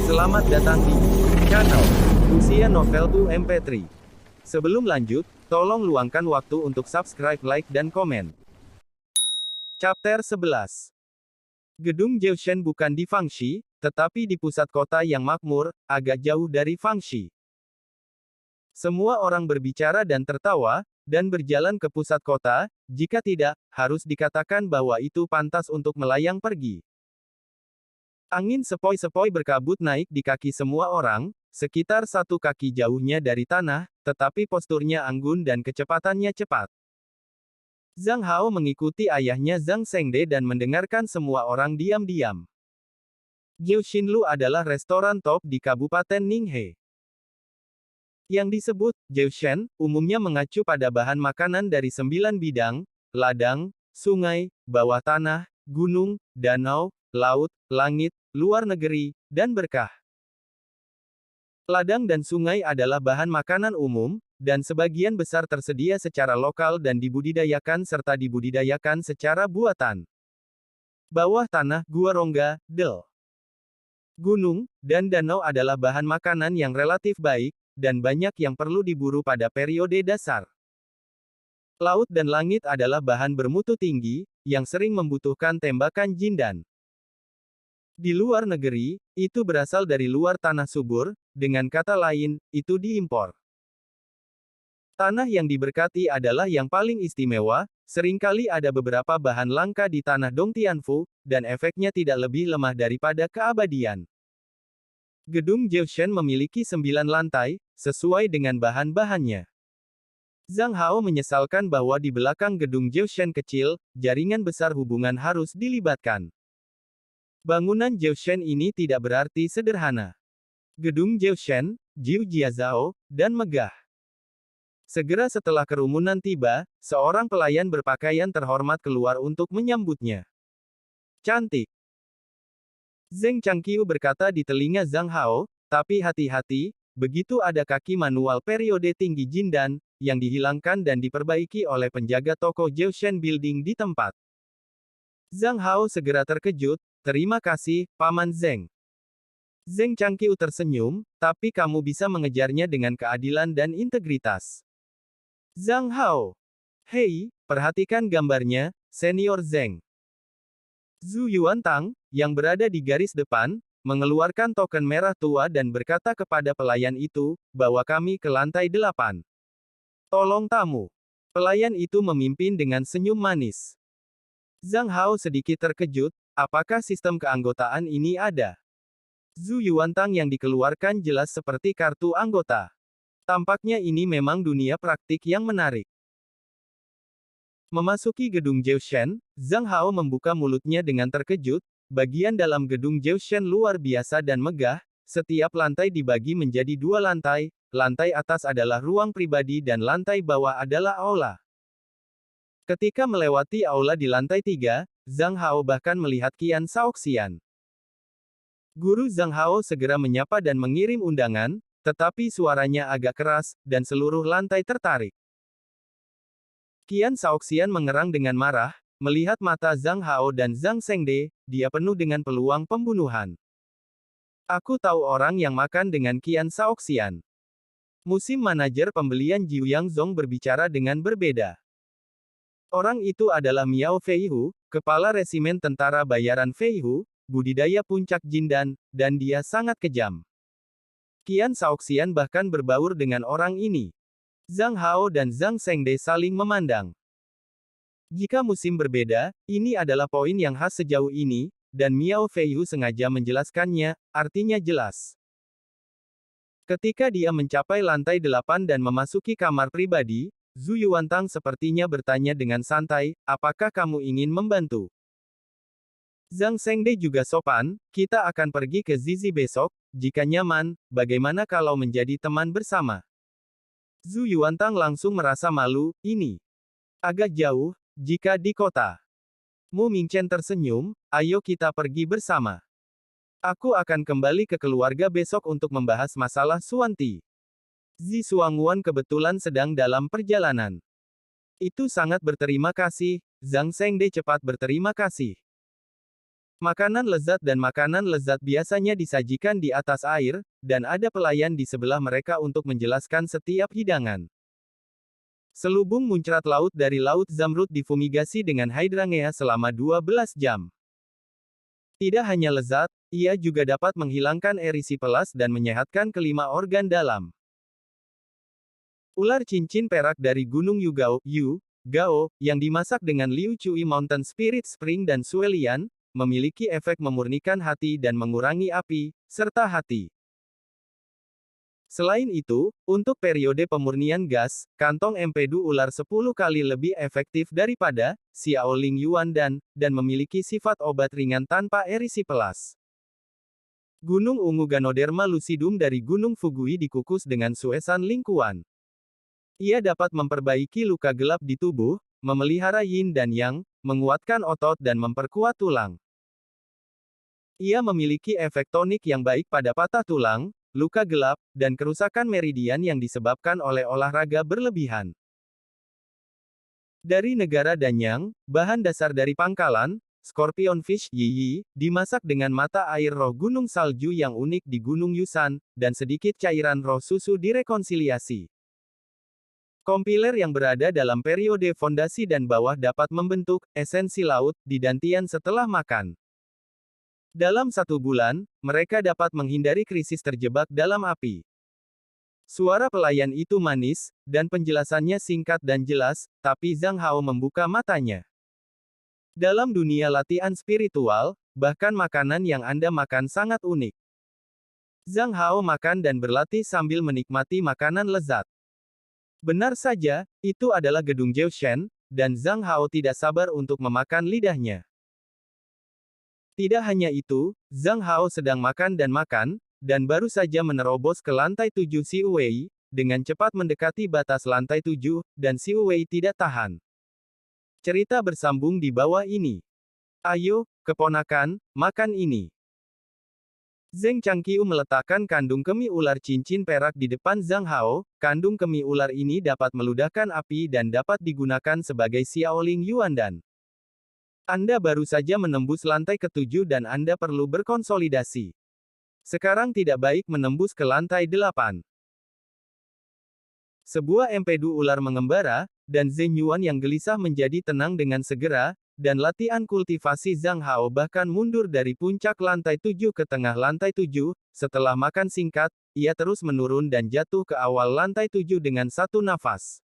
Selamat datang di channel Usia Novel 2 MP3. Sebelum lanjut, tolong luangkan waktu untuk subscribe, like, dan komen. Chapter 11. Gedung Jiushen bukan di Fangxi, tetapi di pusat kota yang makmur, agak jauh dari Fangxi. Semua orang berbicara dan tertawa, dan berjalan ke pusat kota. Jika tidak, harus dikatakan bahwa itu pantas untuk melayang pergi. Angin sepoi-sepoi berkabut naik di kaki semua orang, sekitar 1 kaki jauhnya dari tanah, tetapi posturnya anggun dan kecepatannya cepat. Zhang Hao mengikuti ayahnya Zhang Shengde dan mendengarkan semua orang diam-diam. Jiuxinlu adalah restoran top di Kabupaten Ninghe. Yang disebut Jiushen, umumnya mengacu pada bahan makanan dari 9 bidang: ladang, sungai, bawah tanah, gunung, danau, laut, langit, luar negeri, dan berkah. Ladang dan sungai adalah bahan makanan umum, dan sebagian besar tersedia secara lokal dan dibudidayakan serta dibudidayakan secara buatan. Bawah tanah, gua rongga, del, gunung, dan danau adalah bahan makanan yang relatif baik, dan banyak yang perlu diburu pada periode dasar. Laut dan langit adalah bahan bermutu tinggi, yang sering membutuhkan tembakan jindan. Di luar negeri, itu berasal dari luar tanah subur, dengan kata lain, itu diimpor. Tanah yang diberkati adalah yang paling istimewa, seringkali ada beberapa bahan langka di tanah Dongtianfu, dan efeknya tidak lebih lemah daripada keabadian. Gedung Jiushen memiliki 9 lantai, sesuai dengan bahan-bahannya. Zhang Hao menyesalkan bahwa di belakang gedung Jiushen kecil, jaringan besar hubungan harus dilibatkan. Bangunan Jiushen ini tidak berarti sederhana. Gedung Jiushen, Jiu Jiazao, dan megah. Segera setelah kerumunan tiba, seorang pelayan berpakaian terhormat keluar untuk menyambutnya. Cantik. Zheng Changqiu berkata di telinga Zhang Hao, tapi hati-hati, begitu ada kaki manual periode tinggi jindan, yang dihilangkan dan diperbaiki oleh penjaga toko Jiushen Building di tempat. Zhang Hao segera terkejut. Terima kasih, Paman Zheng. Zheng Changqiu tersenyum, tapi kamu bisa mengejarnya dengan keadilan dan integritas. Zhang Hao. Hei, perhatikan gambarnya, Senior Zheng. Zhu Yuantang, yang berada di garis depan, mengeluarkan token merah tua dan berkata kepada pelayan itu, bawa kami ke lantai 8. Tolong tamu. Pelayan itu memimpin dengan senyum manis. Zhang Hao sedikit terkejut. Apakah sistem keanggotaan ini ada? Zhu Yuantang yang dikeluarkan jelas seperti kartu anggota. Tampaknya ini memang dunia praktik yang menarik. Memasuki gedung Jiushen, Zhang Hao membuka mulutnya dengan terkejut. Bagian dalam gedung Jiushen luar biasa dan megah. Setiap lantai dibagi menjadi 2 lantai. Lantai atas adalah ruang pribadi dan lantai bawah adalah aula. Ketika melewati aula di lantai 3, Zhang Hao bahkan melihat Qian Shaoxian. Guru Zhang Hao segera menyapa dan mengirim undangan, tetapi suaranya agak keras, dan seluruh lantai tertarik. Qian Shaoxian mengerang dengan marah, melihat mata Zhang Hao dan Zhang Shengde, dia penuh dengan peluang pembunuhan. Aku tahu orang yang makan dengan Qian Shaoxian. Musim manajer pembelian Jiu Yangzong berbicara dengan berbeda. Orang itu adalah Miao Feihu, kepala resimen tentara bayaran Feihu, budidaya puncak jindan, dan dia sangat kejam. Qian Shaoxian bahkan berbaur dengan orang ini. Zhang Hao dan Zhang Shengde saling memandang. Jika musim berbeda, ini adalah poin yang khas sejauh ini, dan Miao Feihu sengaja menjelaskannya, artinya jelas. Ketika dia mencapai lantai 8 dan memasuki kamar pribadi, Zhu Yuantang sepertinya bertanya dengan santai, apakah kamu ingin membantu? Zhang Shengde juga sopan, kita akan pergi ke Zizi besok, jika nyaman, bagaimana kalau menjadi teman bersama? Zhu Yuantang langsung merasa malu, ini agak jauh, jika di kota. Mu Mingchen tersenyum, ayo kita pergi bersama. Aku akan kembali ke keluarga besok untuk membahas masalah Suanti. Zi Suangwan kebetulan sedang dalam perjalanan. Itu sangat berterima kasih, Zhang Shengde cepat berterima kasih. Makanan lezat dan makanan lezat biasanya disajikan di atas air, dan ada pelayan di sebelah mereka untuk menjelaskan setiap hidangan. Selubung muncrat laut dari Laut Zamrud difumigasi dengan hydrangea selama 12 jam. Tidak hanya lezat, ia juga dapat menghilangkan erisipelas dan menyehatkan kelima organ dalam. Ular cincin perak dari Gunung Yugao, Gao, yang dimasak dengan Liu Cui Mountain Spirit Spring dan Suelian, memiliki efek memurnikan hati dan mengurangi api, serta hati. Selain itu, untuk periode pemurnian gas, kantong empedu ular 10 kali lebih efektif daripada Xiaoling Yuan dan memiliki sifat obat ringan tanpa erisipelas. Gunung ungu Ganoderma lucidum dari Gunung Fugui dikukus dengan suesan lingkuan. Ia dapat memperbaiki luka gelap di tubuh, memelihara yin dan yang, menguatkan otot dan memperkuat tulang. Ia memiliki efek tonik yang baik pada patah tulang, luka gelap, dan kerusakan meridian yang disebabkan oleh olahraga berlebihan. Dari negara Danyang, bahan dasar dari pangkalan, Scorpion Fish Yi, dimasak dengan mata air roh gunung salju yang unik di Gunung Yusan, dan sedikit cairan roh susu direkonsiliasi. Kompiler yang berada dalam periode fondasi dan bawah dapat membentuk esensi laut di dantian setelah makan. Dalam 1 bulan, mereka dapat menghindari krisis terjebak dalam api. Suara pelayan itu manis, dan penjelasannya singkat dan jelas, tapi Zhang Hao membuka matanya. Dalam dunia latihan spiritual, bahkan makanan yang Anda makan sangat unik. Zhang Hao makan dan berlatih sambil menikmati makanan lezat. Benar saja, itu adalah gedung Jiushen, dan Zhang Hao tidak sabar untuk memakan lidahnya. Tidak hanya itu, Zhang Hao sedang makan, dan baru saja menerobos ke lantai 7 Xiu Wei, dengan cepat mendekati batas lantai 7, dan Xiu Wei tidak tahan. Cerita bersambung di bawah ini. Ayo, keponakan, makan ini. Zheng Changqiu meletakkan kandung kemih ular cincin perak di depan Zhang Hao. Kandung kemih ular ini dapat meludahkan api dan dapat digunakan sebagai Xiaoling Yuandan. Anda baru saja menembus lantai ke-7 dan Anda perlu berkonsolidasi. Sekarang tidak baik menembus ke lantai 8. Sebuah empedu ular mengembara, dan Zheng Yuan yang gelisah menjadi tenang dengan segera, dan latihan kultivasi Zhang Hao bahkan mundur dari puncak lantai 7 ke tengah lantai 7, setelah makan singkat, ia terus menurun dan jatuh ke awal lantai 7 dengan satu nafas.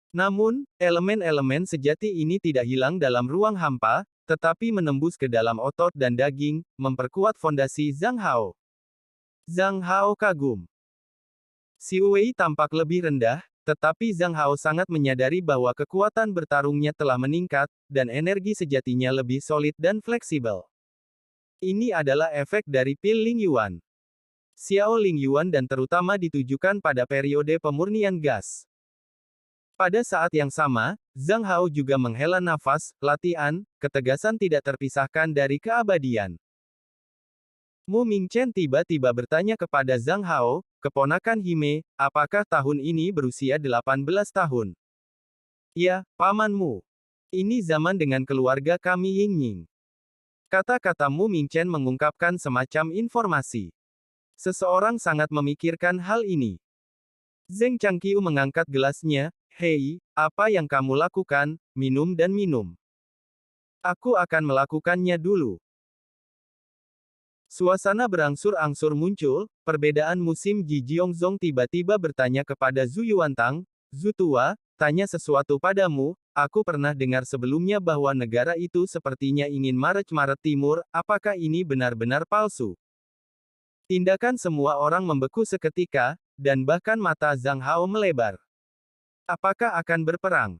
Namun, elemen-elemen sejati ini tidak hilang dalam ruang hampa, tetapi menembus ke dalam otot dan daging, memperkuat fondasi Zhang Hao. Zhang Hao kagum. Xiu Wei tampak lebih rendah, tetapi Zhang Hao sangat menyadari bahwa kekuatan bertarungnya telah meningkat, dan energi sejatinya lebih solid dan fleksibel. Ini adalah efek dari pil Ling Yuan. Xiao Ling Yuan dan terutama ditujukan pada periode pemurnian gas. Pada saat yang sama, Zhang Hao juga menghela nafas, latihan, ketegasan tidak terpisahkan dari keabadian. Mu Mingchen tiba-tiba bertanya kepada Zhang Hao, keponakan Hime, apakah tahun ini berusia 18 tahun? Ya, pamanmu. Ini zaman dengan keluarga kami Yingying. Kata-kata Mu Mingchen mengungkapkan semacam informasi. Seseorang sangat memikirkan hal ini. Zheng Changqiu mengangkat gelasnya, hei, apa yang kamu lakukan, minum dan minum. Aku akan melakukannya dulu. Suasana berangsur-angsur muncul, perbedaan musim Ji Jiongzong tiba-tiba bertanya kepada Zhu Yuantang, Zhu tua, tanya sesuatu padamu, aku pernah dengar sebelumnya bahwa negara itu sepertinya ingin march-march timur, apakah ini benar-benar palsu? Tindakan semua orang membeku seketika, dan bahkan mata Zhang Hao melebar. Apakah akan berperang?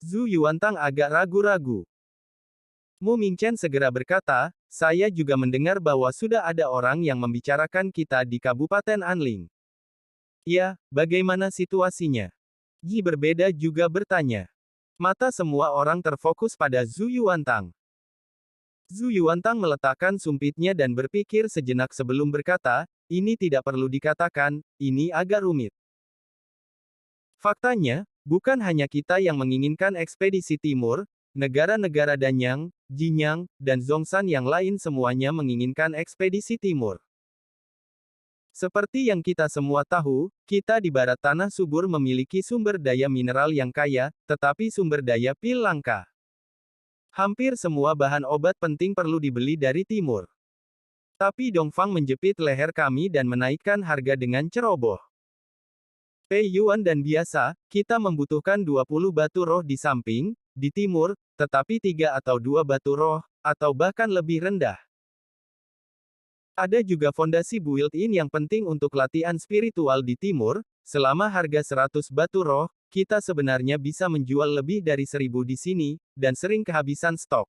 Zhu Yuantang agak ragu-ragu. Mu Mingchen segera berkata, saya juga mendengar bahwa sudah ada orang yang membicarakan kita di Kabupaten Anling. Ya, bagaimana situasinya? Yi berbeda juga bertanya. Mata semua orang terfokus pada Zhu Yuantang. Zhu Yuantang meletakkan sumpitnya dan berpikir sejenak sebelum berkata, ini tidak perlu dikatakan, ini agak rumit. Faktanya, bukan hanya kita yang menginginkan ekspedisi timur, negara-negara Danyang, Jinyang, dan Zhongshan yang lain semuanya menginginkan ekspedisi timur. Seperti yang kita semua tahu, kita di barat tanah subur memiliki sumber daya mineral yang kaya, tetapi sumber daya pil langka. Hampir semua bahan obat penting perlu dibeli dari timur. Tapi Dongfang menjepit leher kami dan menaikkan harga dengan ceroboh. Pei Yuan dan biasa, kita membutuhkan 20 batu roh di samping, di timur, tetapi 3 atau 2 batu roh, atau bahkan lebih rendah. Ada juga fondasi built-in yang penting untuk latihan spiritual di timur, selama harga 100 batu roh, kita sebenarnya bisa menjual lebih dari 1000 di sini, dan sering kehabisan stok.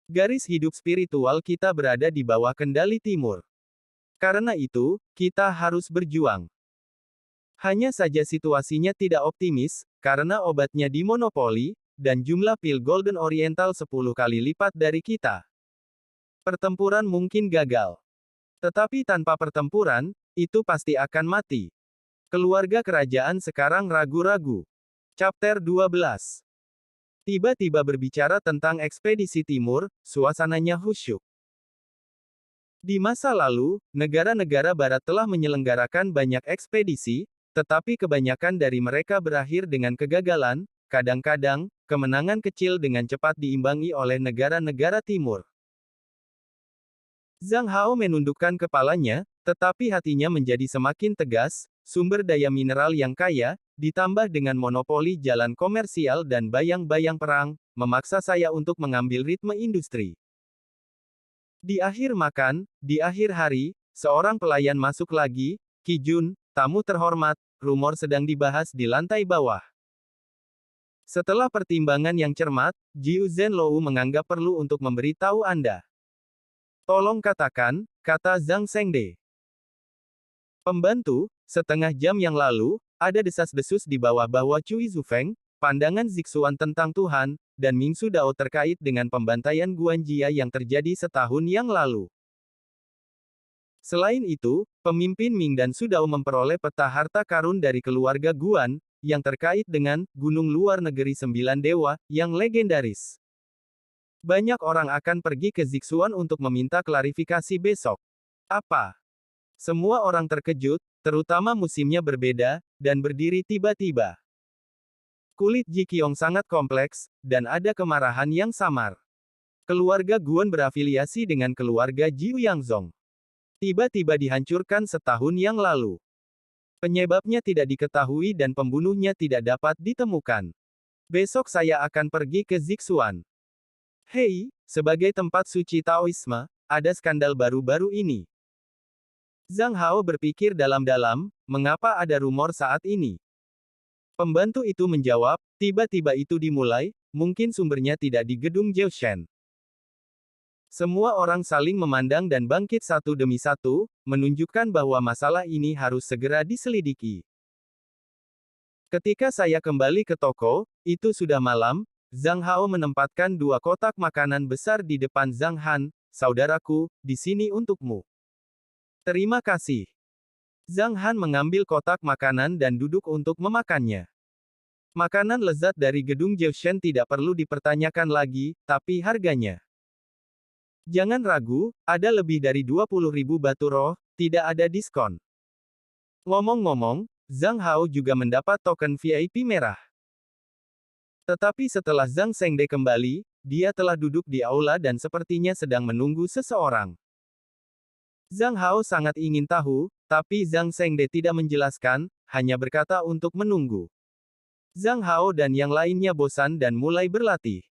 Garis hidup spiritual kita berada di bawah kendali timur. Karena itu, kita harus berjuang. Hanya saja situasinya tidak optimis, karena obatnya dimonopoli, dan jumlah pil Golden Oriental 10 kali lipat dari kita. Pertempuran mungkin gagal. Tetapi tanpa pertempuran, itu pasti akan mati. Keluarga kerajaan sekarang ragu-ragu. Chapter 12. Tiba-tiba berbicara tentang ekspedisi timur, suasananya khusyuk. Di masa lalu, negara-negara barat telah menyelenggarakan banyak ekspedisi, tetapi kebanyakan dari mereka berakhir dengan kegagalan, kadang-kadang, kemenangan kecil dengan cepat diimbangi oleh negara-negara timur. Zhang Hao menundukkan kepalanya, tetapi hatinya menjadi semakin tegas, sumber daya mineral yang kaya, ditambah dengan monopoli jalan komersial dan bayang-bayang perang, memaksa saya untuk mengambil ritme industri. Di akhir makan, di akhir hari, seorang pelayan masuk lagi, Qi Jun, tamu terhormat, rumor sedang dibahas di lantai bawah. Setelah pertimbangan yang cermat, Jiu Zhenlou menganggap perlu untuk memberitahu Anda. Tolong katakan, kata Zhang Zhengde. Pembantu, setengah jam yang lalu, ada desas-desus di bawah Cui Zufeng, pandangan Zixuan tentang Tuhan, dan Mingsu Dao terkait dengan pembantaian Guanjia yang terjadi setahun yang lalu. Selain itu, pemimpin Ming dan Su Dao memperoleh peta harta karun dari keluarga Guan, yang terkait dengan Gunung Luar Negeri Sembilan Dewa, yang legendaris. Banyak orang akan pergi ke Zixuan untuk meminta klarifikasi besok. Apa? Semua orang terkejut, terutama musimnya berbeda, dan berdiri tiba-tiba. Kulit Ji Qiong sangat kompleks, dan ada kemarahan yang samar. Keluarga Guan berafiliasi dengan keluarga Jiu Yangzong. Tiba-tiba dihancurkan setahun yang lalu. Penyebabnya tidak diketahui dan pembunuhnya tidak dapat ditemukan. Besok saya akan pergi ke Zixuan. Hei, sebagai tempat suci Taoisme, ada skandal baru-baru ini. Zhang Hao berpikir dalam-dalam, mengapa ada rumor saat ini? Pembantu itu menjawab, tiba-tiba itu dimulai, mungkin sumbernya tidak di gedung Jiushen. Semua orang saling memandang dan bangkit satu demi satu, menunjukkan bahwa masalah ini harus segera diselidiki. Ketika saya kembali ke toko, itu sudah malam. Zhang Hao menempatkan 2 kotak makanan besar di depan Zhang Han, saudaraku, di sini untukmu. Terima kasih. Zhang Han mengambil kotak makanan dan duduk untuk memakannya. Makanan lezat dari gedung Jiushen tidak perlu dipertanyakan lagi, tapi harganya. Jangan ragu, ada lebih dari 20.000 batu roh, tidak ada diskon. Ngomong-ngomong, Zhang Hao juga mendapat token VIP merah. Tetapi setelah Zhang Zhengde kembali, dia telah duduk di aula dan sepertinya sedang menunggu seseorang. Zhang Hao sangat ingin tahu, tapi Zhang Zhengde tidak menjelaskan, hanya berkata untuk menunggu. Zhang Hao dan yang lainnya bosan dan mulai berlatih.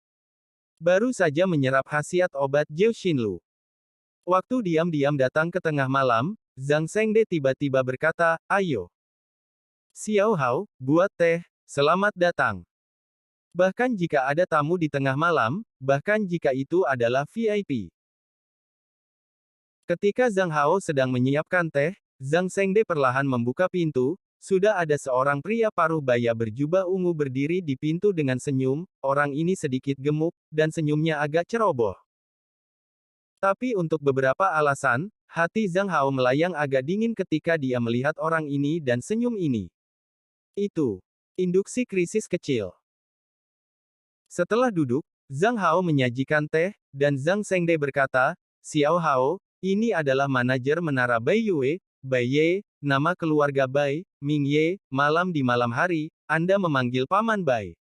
Baru saja menyerap khasiat obat Jiu Xinlu. Waktu diam-diam datang ke tengah malam, Zhang Zhengde tiba-tiba berkata, ayo. Xiao Hao, buat teh, selamat datang. Bahkan jika ada tamu di tengah malam, bahkan jika itu adalah VIP. Ketika Zhang Hao sedang menyiapkan teh, Zhang Zhengde perlahan membuka pintu, sudah ada seorang pria paruh baya berjubah ungu berdiri di pintu dengan senyum, orang ini sedikit gemuk, dan senyumnya agak ceroboh. Tapi untuk beberapa alasan, hati Zhang Hao melayang agak dingin ketika dia melihat orang ini dan senyum ini. Itu induksi krisis kecil. Setelah duduk, Zhang Hao menyajikan teh, dan Zhang Zhengde berkata, Xiao Hao, ini adalah manajer menara Bai Yue, Bai Ye, nama keluarga Bai, Ming Ye, malam di malam hari, Anda memanggil Paman Bai.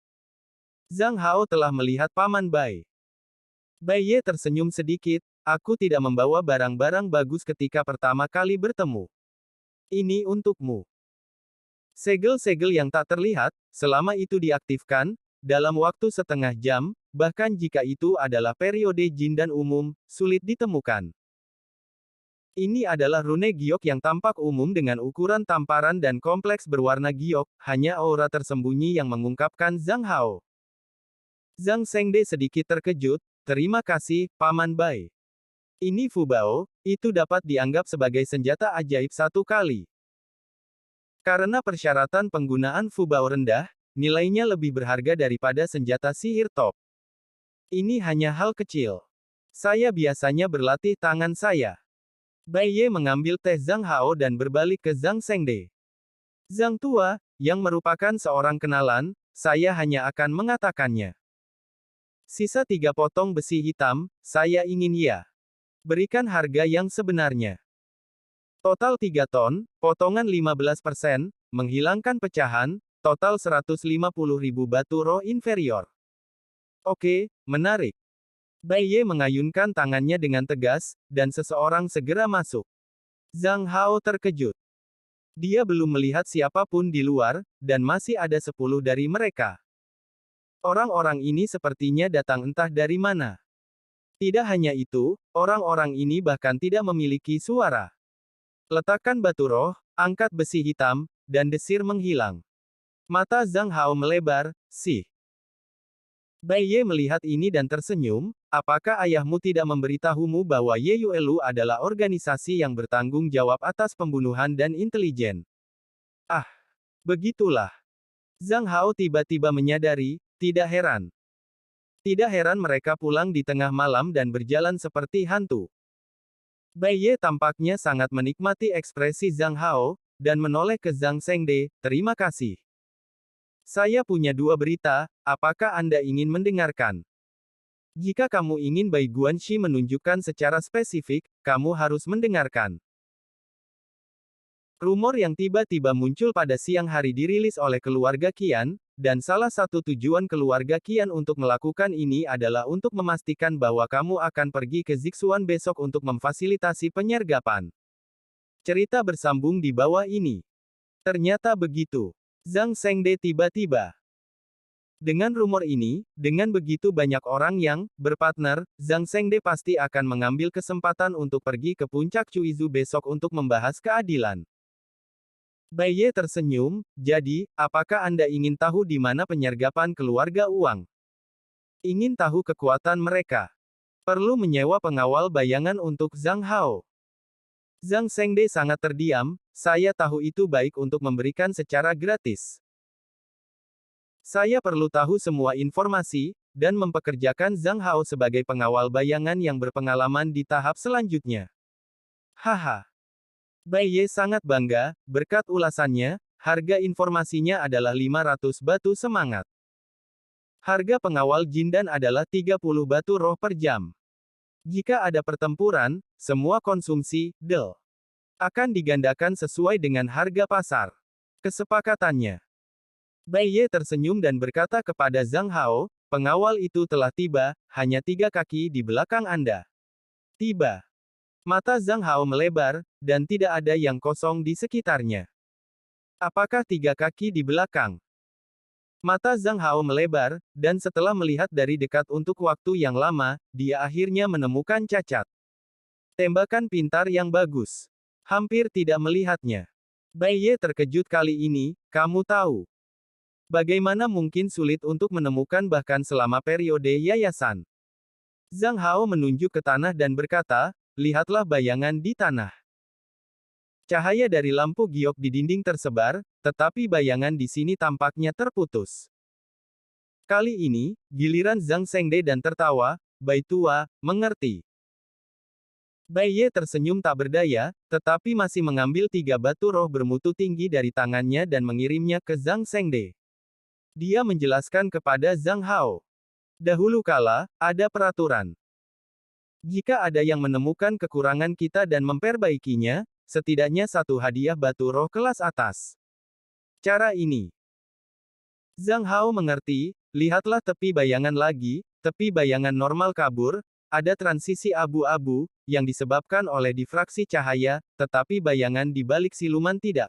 Zhang Hao telah melihat Paman Bai. Bai Ye tersenyum sedikit, aku tidak membawa barang-barang bagus ketika pertama kali bertemu. Ini untukmu. Segel-segel yang tak terlihat, selama itu diaktifkan, dalam waktu setengah jam, bahkan jika itu adalah periode jin dan umum, sulit ditemukan. Ini adalah rune giok yang tampak umum dengan ukuran tamparan dan kompleks berwarna giok, hanya aura tersembunyi yang mengungkapkan Zhang Hao. Zhang Zhengde sedikit terkejut, terima kasih, Paman Bai. Ini Fubao, itu dapat dianggap sebagai senjata ajaib satu kali. Karena persyaratan penggunaan Fubao rendah, nilainya lebih berharga daripada senjata sihir top. Ini hanya hal kecil. Saya biasanya berlatih tangan saya. Bai Ye mengambil teh Zhang Hao dan berbalik ke Zhang Zhengde. Zhang Tua, yang merupakan seorang kenalan, saya hanya akan mengatakannya. Sisa 3 potong besi hitam, saya ingin ya. Berikan harga yang sebenarnya. Total 3 ton, potongan 15%, menghilangkan pecahan, total 150.000 batu roh inferior. Oke, menarik. Bai Ye mengayunkan tangannya dengan tegas, dan seseorang segera masuk. Zhang Hao terkejut. Dia belum melihat siapapun di luar, dan masih ada 10 dari mereka. Orang-orang ini sepertinya datang entah dari mana. Tidak hanya itu, orang-orang ini bahkan tidak memiliki suara. Letakkan batu roh, angkat besi hitam, dan desir menghilang. Mata Zhang Hao melebar, sih. Bai Ye melihat ini dan tersenyum, apakah ayahmu tidak memberitahumu bahwa Ye Yuelu adalah organisasi yang bertanggung jawab atas pembunuhan dan intelijen? Ah, begitulah. Zhang Hao tiba-tiba menyadari, tidak heran. Tidak heran mereka pulang di tengah malam dan berjalan seperti hantu. Bai Ye tampaknya sangat menikmati ekspresi Zhang Hao, dan menoleh ke Zhang Zhengde, terima kasih. Saya punya 2 berita, apakah Anda ingin mendengarkan? Jika kamu ingin Bai Guanxi menunjukkan secara spesifik, kamu harus mendengarkan. Rumor yang tiba-tiba muncul pada siang hari dirilis oleh keluarga Qian, dan salah satu tujuan keluarga Qian untuk melakukan ini adalah untuk memastikan bahwa kamu akan pergi ke Zixuan besok untuk memfasilitasi penyergapan. Cerita bersambung di bawah ini. Ternyata begitu. Zhang Zhengde tiba-tiba. Dengan rumor ini, dengan begitu banyak orang yang berpartner, Zhang Zhengde pasti akan mengambil kesempatan untuk pergi ke puncak Cuizu besok untuk membahas keadilan. Bai Ye tersenyum, jadi, apakah Anda ingin tahu di mana penyergapan keluarga Uang? Ingin tahu kekuatan mereka? Perlu menyewa pengawal bayangan untuk Zhang Hao. Zhang Zhengde sangat terdiam, saya tahu itu baik untuk memberikan secara gratis. Saya perlu tahu semua informasi, dan mempekerjakan Zhang Hao sebagai pengawal bayangan yang berpengalaman di tahap selanjutnya. Haha. Bai Ye sangat bangga, berkat ulasannya, harga informasinya adalah 500 batu semangat. Harga pengawal Jindan adalah 30 batu roh per jam. Jika ada pertempuran, semua konsumsi, del, akan digandakan sesuai dengan harga pasar. Kesepakatannya. Bai Ye tersenyum dan berkata kepada Zhang Hao, pengawal itu telah tiba, hanya 3 kaki di belakang Anda. Tiba. Mata Zhang Hao melebar, dan tidak ada yang kosong di sekitarnya. Apakah 3 kaki di belakang? Mata Zhang Hao melebar, dan setelah melihat dari dekat untuk waktu yang lama, dia akhirnya menemukan cacat. Tembakan pintar yang bagus. Hampir tidak melihatnya. Bai Ye terkejut kali ini, kamu tahu. Bagaimana mungkin sulit untuk menemukan bahkan selama periode yayasan? Zhang Hao menunjuk ke tanah dan berkata, lihatlah bayangan di tanah. Cahaya dari lampu giok di dinding tersebar, tetapi bayangan di sini tampaknya terputus. Kali ini, giliran Zhang Zhengde dan tertawa, Bai Tua, mengerti. Bai Ye tersenyum tak berdaya, tetapi masih mengambil 3 batu roh bermutu tinggi dari tangannya dan mengirimnya ke Zhang Zhengde. Dia menjelaskan kepada Zhang Hao. Dahulu kala, ada peraturan. Jika ada yang menemukan kekurangan kita dan memperbaikinya, setidaknya satu hadiah batu roh kelas atas. Cara ini. Zhang Hao mengerti, lihatlah tepi bayangan lagi, tepi bayangan normal kabur, ada transisi abu-abu, yang disebabkan oleh difraksi cahaya, tetapi bayangan di balik siluman tidak.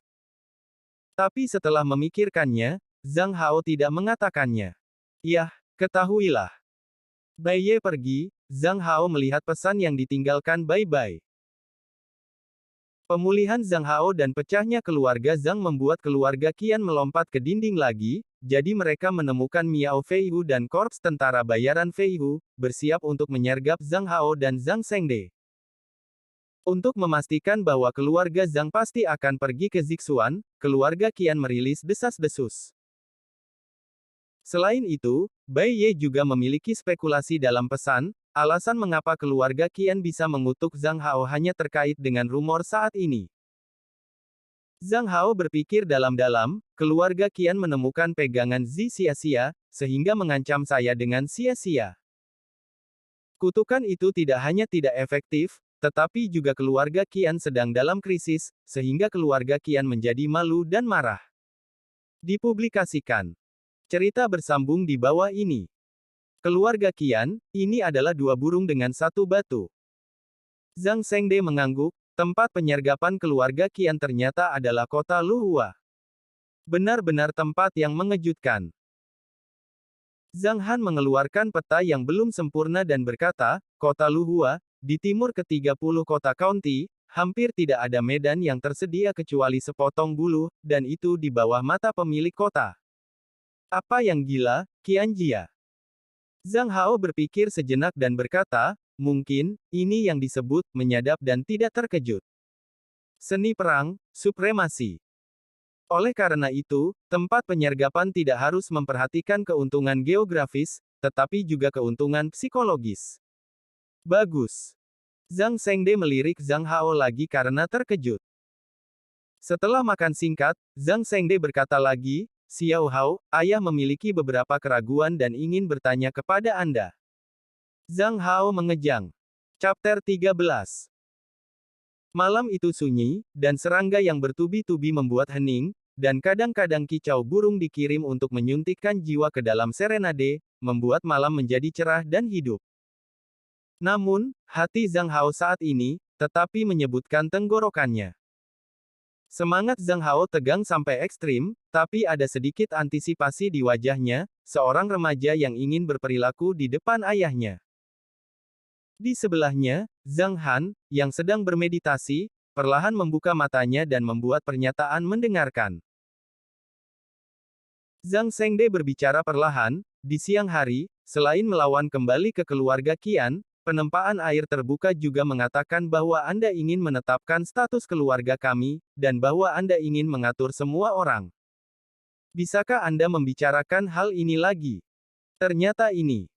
Tapi setelah memikirkannya, Zhang Hao tidak mengatakannya. Yah, ketahuilah. Bai Ye pergi, Zhang Hao melihat pesan yang ditinggalkan Bai Bai. Pemulihan Zhang Hao dan pecahnya keluarga Zhang membuat keluarga Qian melompat ke dinding lagi, jadi mereka menemukan Miao Feihu dan korps tentara bayaran Feihu, bersiap untuk menyergap Zhang Hao dan Zhang Shengde. Untuk memastikan bahwa keluarga Zhang pasti akan pergi ke Zixuan, keluarga Qian merilis desas-desus. Selain itu, Bai Ye juga memiliki spekulasi dalam pesan, alasan mengapa keluarga Qian bisa mengutuk Zhang Hao hanya terkait dengan rumor saat ini. Zhang Hao berpikir dalam-dalam, keluarga Qian menemukan pegangan Zi sia-sia, sehingga mengancam saya dengan sia-sia. Kutukan itu tidak hanya tidak efektif, tetapi juga keluarga Qian sedang dalam krisis, sehingga keluarga Qian menjadi malu dan marah. Dipublikasikan. Cerita bersambung di bawah ini. Keluarga Qian, ini adalah dua burung dengan satu batu. Zhang Shengde mengangguk, tempat penyergapan keluarga Qian ternyata adalah kota Luhua. Benar-benar tempat yang mengejutkan. Zhang Han mengeluarkan peta yang belum sempurna dan berkata, kota Luhua, di timur ke-30 kota county, hampir tidak ada medan yang tersedia kecuali sepotong bulu, dan itu di bawah mata pemilik kota. Apa yang gila, Qianjia? Zhang Hao berpikir sejenak dan berkata, mungkin, ini yang disebut, menyadap dan tidak terkejut. Seni perang, supremasi. Oleh karena itu, tempat penyergapan tidak harus memperhatikan keuntungan geografis, tetapi juga keuntungan psikologis. Bagus. Zhang Shengde melirik Zhang Hao lagi karena terkejut. Setelah makan singkat, Zhang Shengde berkata lagi, Xiao Hao, ayah memiliki beberapa keraguan dan ingin bertanya kepada Anda. Zhang Hao mengejang. Chapter 13. Malam itu sunyi, dan serangga yang bertubi-tubi membuat hening, dan kadang-kadang kicau burung dikirim untuk menyuntikkan jiwa ke dalam serenade, membuat malam menjadi cerah dan hidup. Namun, hati Zhang Hao saat ini, tetapi menyebutkan tenggorokannya. Semangat Zhang Hao tegang sampai ekstrim, tapi ada sedikit antisipasi di wajahnya, seorang remaja yang ingin berperilaku di depan ayahnya. Di sebelahnya, Zhang Han, yang sedang bermeditasi, perlahan membuka matanya dan membuat pernyataan mendengarkan. Zhang Shengde berbicara perlahan, di siang hari, selain melawan kembali ke keluarga Qian, penempaan air terbuka juga mengatakan bahwa Anda ingin menetapkan status keluarga kami, dan bahwa Anda ingin mengatur semua orang. Bisakah Anda membicarakan hal ini lagi? Ternyata ini.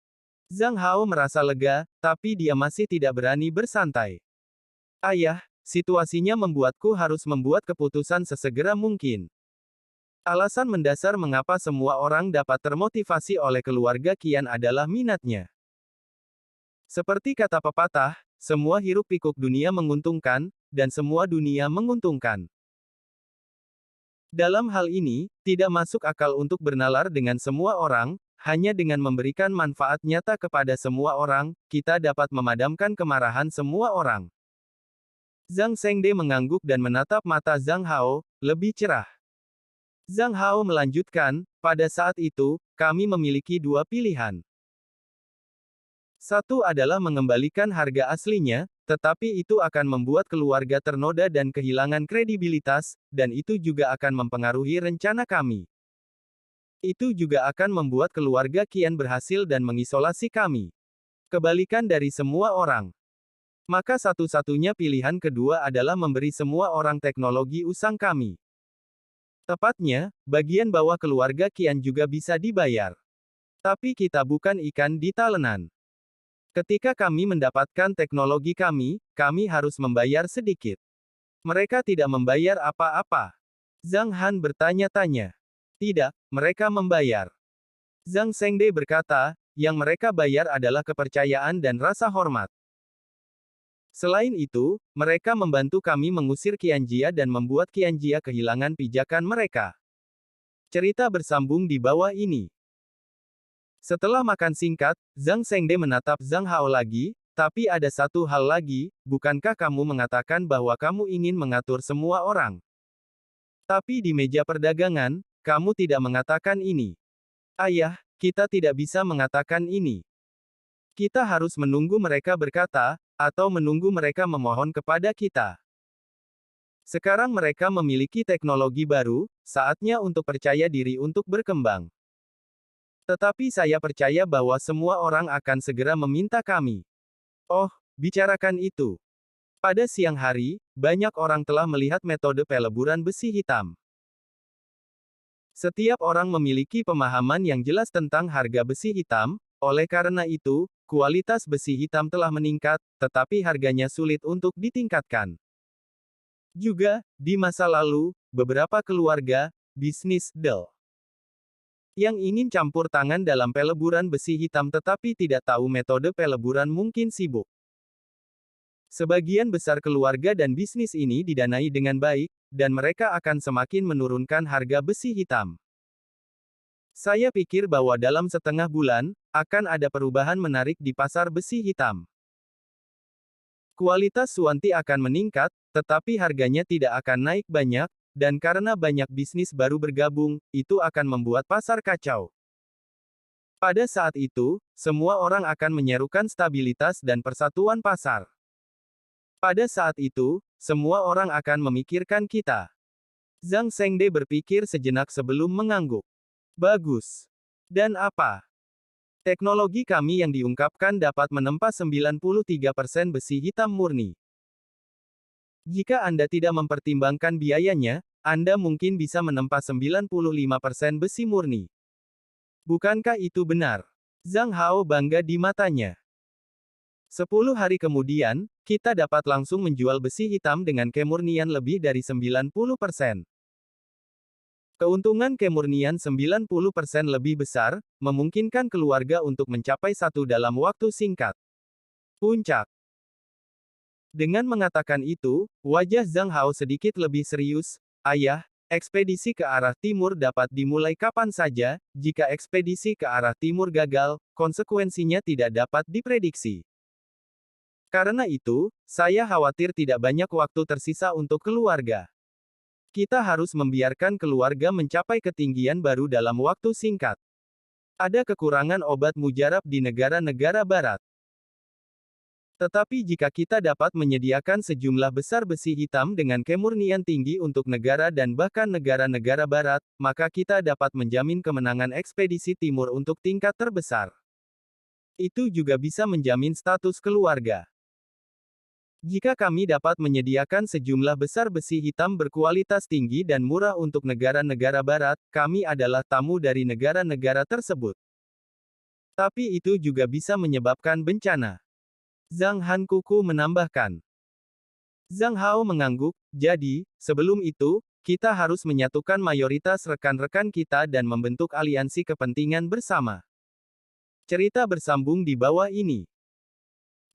Zhang Hao merasa lega, tapi dia masih tidak berani bersantai. Ayah, situasinya membuatku harus membuat keputusan sesegera mungkin. Alasan mendasar mengapa semua orang dapat termotivasi oleh keluarga Qian adalah minatnya. Seperti kata pepatah, semua hiruk-pikuk dunia menguntungkan, dan semua dunia menguntungkan. Dalam hal ini, tidak masuk akal untuk bernalar dengan semua orang, hanya dengan memberikan manfaat nyata kepada semua orang, kita dapat memadamkan kemarahan semua orang. Zhang Shengde mengangguk dan menatap mata Zhang Hao, lebih cerah. Zhang Hao melanjutkan, pada saat itu, kami memiliki dua pilihan. Satu adalah mengembalikan harga aslinya, tetapi itu akan membuat keluarga ternoda dan kehilangan kredibilitas, dan itu juga akan mempengaruhi rencana kami. Itu juga akan membuat keluarga Qian berhasil dan mengisolasi kami. Kebalikan dari semua orang. Maka satu-satunya pilihan kedua adalah memberi semua orang teknologi usang kami. Tepatnya, bagian bawah keluarga Qian juga bisa dibayar. Tapi kita bukan ikan di talenan. Ketika kami mendapatkan teknologi kami harus membayar sedikit. Mereka tidak membayar apa-apa. Zhang Han bertanya-tanya. Tidak, mereka membayar. Zhang Shengde berkata, yang mereka bayar adalah kepercayaan dan rasa hormat. Selain itu, mereka membantu kami mengusir Qianjia dan membuat Qianjia kehilangan pijakan mereka. Cerita bersambung di bawah ini. Setelah makan singkat, Zhang Shengde menatap Zhang Hao lagi, tapi ada satu hal lagi, bukankah kamu mengatakan bahwa kamu ingin mengatur semua orang? Tapi di meja perdagangan, kamu tidak mengatakan ini. Ayah, kita tidak bisa mengatakan ini. Kita harus menunggu mereka berkata, atau menunggu mereka memohon kepada kita. Sekarang mereka memiliki teknologi baru, saatnya untuk percaya diri untuk berkembang. Tetapi saya percaya bahwa semua orang akan segera meminta kami. Oh, bicarakan itu. Pada siang hari, banyak orang telah melihat metode peleburan besi hitam. Setiap orang memiliki pemahaman yang jelas tentang harga besi hitam, oleh karena itu, kualitas besi hitam telah meningkat, tetapi harganya sulit untuk ditingkatkan. Juga, di masa lalu, beberapa keluarga, bisnis, yang ingin campur tangan dalam peleburan besi hitam tetapi tidak tahu metode peleburan mungkin sibuk. Sebagian besar keluarga dan bisnis ini didanai dengan baik, dan mereka akan semakin menurunkan harga besi hitam. Saya pikir bahwa dalam setengah bulan, akan ada perubahan menarik di pasar besi hitam. Kualitas Suwanti akan meningkat, tetapi harganya tidak akan naik banyak, dan karena banyak bisnis baru bergabung, itu akan membuat pasar kacau. Pada saat itu, semua orang akan menyerukan stabilitas dan persatuan pasar. Pada saat itu, semua orang akan memikirkan kita. Zhang Shengde berpikir sejenak sebelum mengangguk. Bagus. Dan apa? Teknologi kami yang diungkapkan dapat menempa 93% besi hitam murni. Jika Anda tidak mempertimbangkan biayanya, Anda mungkin bisa menempa 95% besi murni. Bukankah itu benar? Zhang Hao bangga di matanya. 10 hari kemudian, kita dapat langsung menjual besi hitam dengan kemurnian lebih dari 90%. Keuntungan kemurnian 90% lebih besar, memungkinkan keluarga untuk mencapai satu dalam waktu singkat. Puncak. Dengan mengatakan itu, wajah Zhang Hao sedikit lebih serius. Ayah, ekspedisi ke arah timur dapat dimulai kapan saja. Jika ekspedisi ke arah timur gagal, konsekuensinya tidak dapat diprediksi. Karena itu, saya khawatir tidak banyak waktu tersisa untuk keluarga. Kita harus membiarkan keluarga mencapai ketinggian baru dalam waktu singkat. Ada kekurangan obat mujarab di negara-negara barat. Tetapi jika kita dapat menyediakan sejumlah besar besi hitam dengan kemurnian tinggi untuk negara dan bahkan negara-negara barat, maka kita dapat menjamin kemenangan ekspedisi timur untuk tingkat terbesar. Itu juga bisa menjamin status keluarga. Jika kami dapat menyediakan sejumlah besar besi hitam berkualitas tinggi dan murah untuk negara-negara barat, kami adalah tamu dari negara-negara tersebut. Tapi itu juga bisa menyebabkan bencana. Zhang Hankuku menambahkan. Zhang Hao mengangguk, jadi, sebelum itu, kita harus menyatukan mayoritas rekan-rekan kita dan membentuk aliansi kepentingan bersama. Cerita bersambung di bawah ini.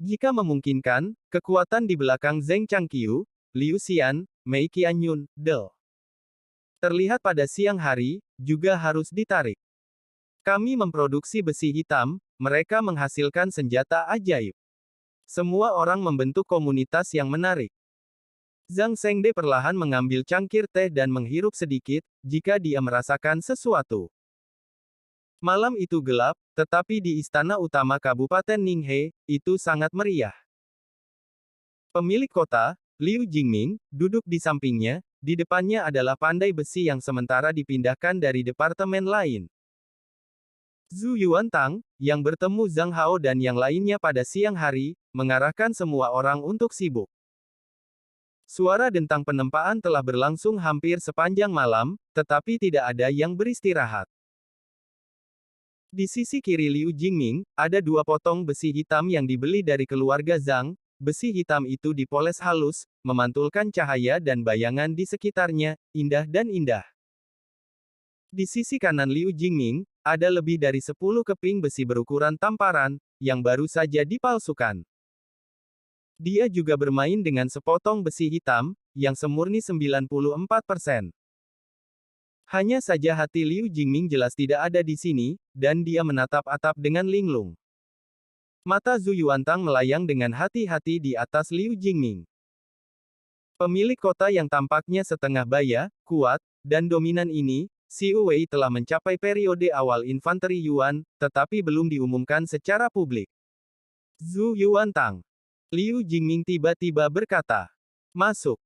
Jika memungkinkan, kekuatan di belakang Zheng Changqiu, Liu Xian, Mei Qianyun, terlihat pada siang hari, juga harus ditarik. Kami memproduksi besi hitam, mereka menghasilkan senjata ajaib. Semua orang membentuk komunitas yang menarik. Zhang Shengde perlahan mengambil cangkir teh dan menghirup sedikit, jika dia merasakan sesuatu. Malam itu gelap, tetapi di istana utama Kabupaten Ninghe, itu sangat meriah. Pemilik kota, Liu Jingming, duduk di sampingnya, di depannya adalah pandai besi yang sementara dipindahkan dari departemen lain. Zhu Yuantang, yang bertemu Zhang Hao dan yang lainnya pada siang hari, mengarahkan semua orang untuk sibuk. Suara dentang penempaan telah berlangsung hampir sepanjang malam, tetapi tidak ada yang beristirahat. Di sisi kiri Liu Jingming, ada dua potong besi hitam yang dibeli dari keluarga Zhang. Besi hitam itu dipoles halus, memantulkan cahaya dan bayangan di sekitarnya, indah dan indah. Di sisi kanan Liu Jingming, ada lebih dari 10 keping besi berukuran tamparan, yang baru saja dipalsukan. Dia juga bermain dengan sepotong besi hitam, yang semurni 94%. Hanya saja hati Liu Jingming jelas tidak ada di sini, dan dia menatap atap dengan linglung. Mata Zhu Yuantang melayang dengan hati-hati di atas Liu Jingming. Pemilik kota yang tampaknya setengah baya, kuat, dan dominan ini, Xiu Wei telah mencapai periode awal infanteri Yuan, tetapi belum diumumkan secara publik. Zhu Yuantang. Liu Jingming tiba-tiba berkata. Masuk.